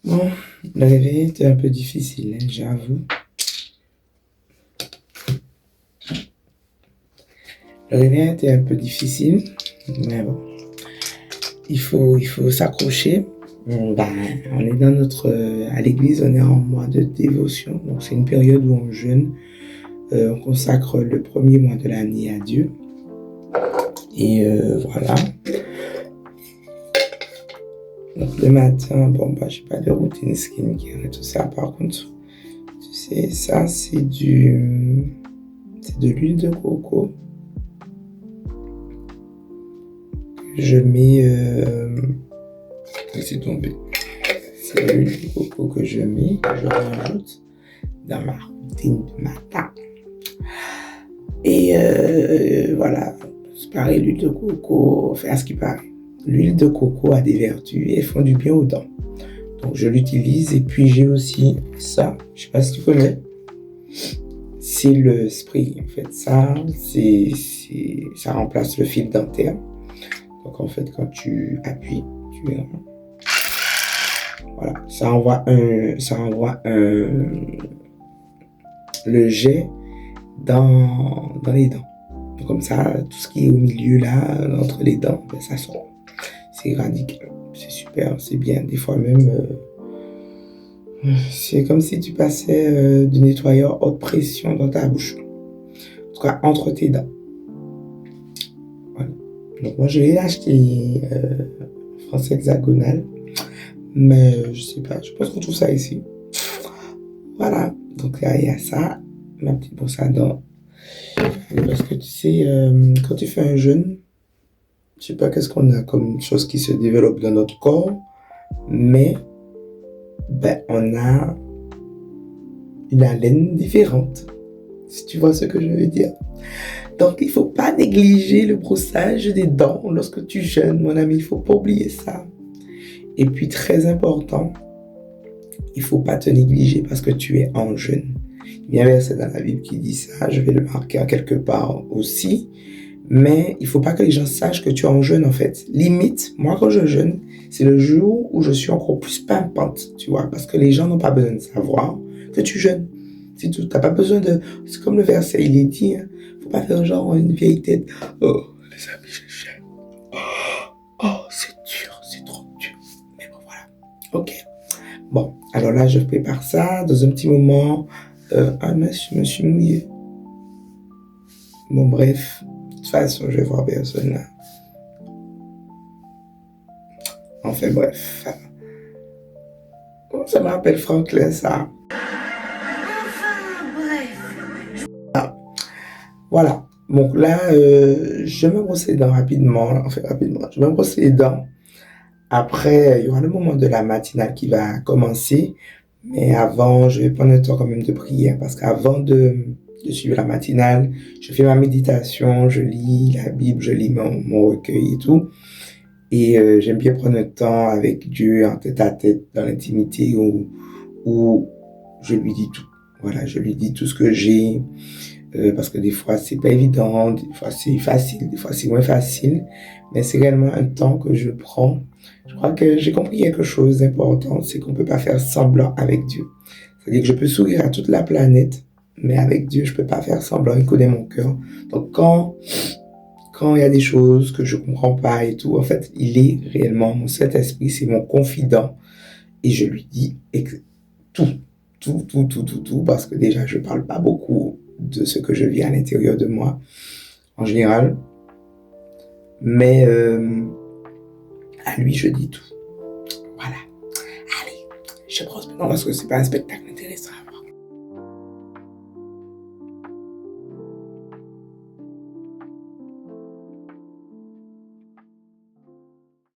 Bon, le réveil était un peu difficile, hein, j'avoue. Le réveil était un peu difficile, mais bon, il faut s'accrocher. Ben, on est à l'église, on est en mois de dévotion, donc c'est une période où on jeûne, on consacre le premier mois de l'année à Dieu. Et voilà. Donc le matin, bon, bah, j'ai pas de routine skincare et tout ça. Par contre, tu sais, ça, c'est de l'huile de coco que je mets, c'est tombé. C'est de l'huile de coco que je mets, que je rajoute dans ma routine de matin. Et voilà, c'est pareil, l'huile de coco, enfin, à ce qui paraît. L'huile de coco a des vertus et font du bien aux dents. Donc je l'utilise et puis j'ai aussi ça, je sais pas si tu connais, c'est le spray. En fait, ça remplace le fil dentaire. Donc en fait, quand tu appuies, voilà, le jet dans les dents. Donc, comme ça, tout ce qui est au milieu là, entre les dents, ben, ça sort. C'est radical, c'est super, c'est bien. Des fois même, c'est comme si tu passais du nettoyeur haute pression dans ta bouche. En tout cas, entre tes dents. Voilà. Donc moi, je l'ai acheté en France hexagonale. Mais je sais pas, je pense qu'on trouve ça ici. Voilà. Donc il y a ça, ma petite brosse à dents. Parce que tu sais, quand tu fais un jeûne, je sais pas qu'est-ce qu'on a comme chose qui se développe dans notre corps, mais ben, on a une haleine différente, si tu vois ce que je veux dire. Donc, il faut pas négliger le brossage des dents lorsque tu jeûnes, mon ami, il faut pas oublier ça. Et puis, très important, il faut pas te négliger parce que tu es en jeûne. Il y a un verset dans la Bible qui dit ça, je vais le marquer à quelque part aussi. Mais il faut pas que les gens sachent que tu es en jeûne, en fait. Limite, moi, quand je jeûne, c'est le jour où je suis encore plus pimpante, tu vois, parce que les gens n'ont pas besoin de savoir que tu jeûnes. C'est tout. T'as pas besoin de... C'est comme le verset, il est dit, hein. Faut pas faire genre une vieille tête. Oh, les amis, je jeûne. Oh, c'est dur, c'est trop dur. Mais bon, voilà. Ok. Bon, alors là, je prépare ça dans un petit moment. Ah, mais je me suis mouillé. Bon, bref. De toute façon, je vais voir personne là. Enfin bref. Ça me rappelle Franklin, ça. Voilà. Donc là, je me brosse les dents rapidement. Enfin, rapidement. Je me brosse les dents. Après, il y aura le moment de la matinale qui va commencer. Mais avant, je vais prendre le temps quand même de prière. Parce qu'avant de suivre la matinale, je fais ma méditation, je lis la Bible, je lis mon recueil et tout. Et j'aime bien prendre le temps avec Dieu en tête à tête, dans l'intimité, où je lui dis tout. Voilà, je lui dis tout ce que j'ai, parce que des fois c'est pas évident, des fois c'est facile, des fois c'est moins facile, mais c'est réellement un temps que je prends. Je crois que j'ai compris quelque chose d'important, c'est qu'on peut pas faire semblant avec Dieu. C'est-à-dire que je peux sourire à toute la planète, mais avec Dieu, je peux pas faire semblant, il connaît mon cœur. Donc quand il y a des choses que je comprends pas et tout, en fait, il est réellement mon Saint-Esprit, c'est mon confident. Et je lui dis tout, tout, parce que déjà, je parle pas beaucoup de ce que je vis à l'intérieur de moi, en général. Mais à lui, je dis tout. Voilà. Allez, je brosse maintenant parce que c'est pas un spectacle.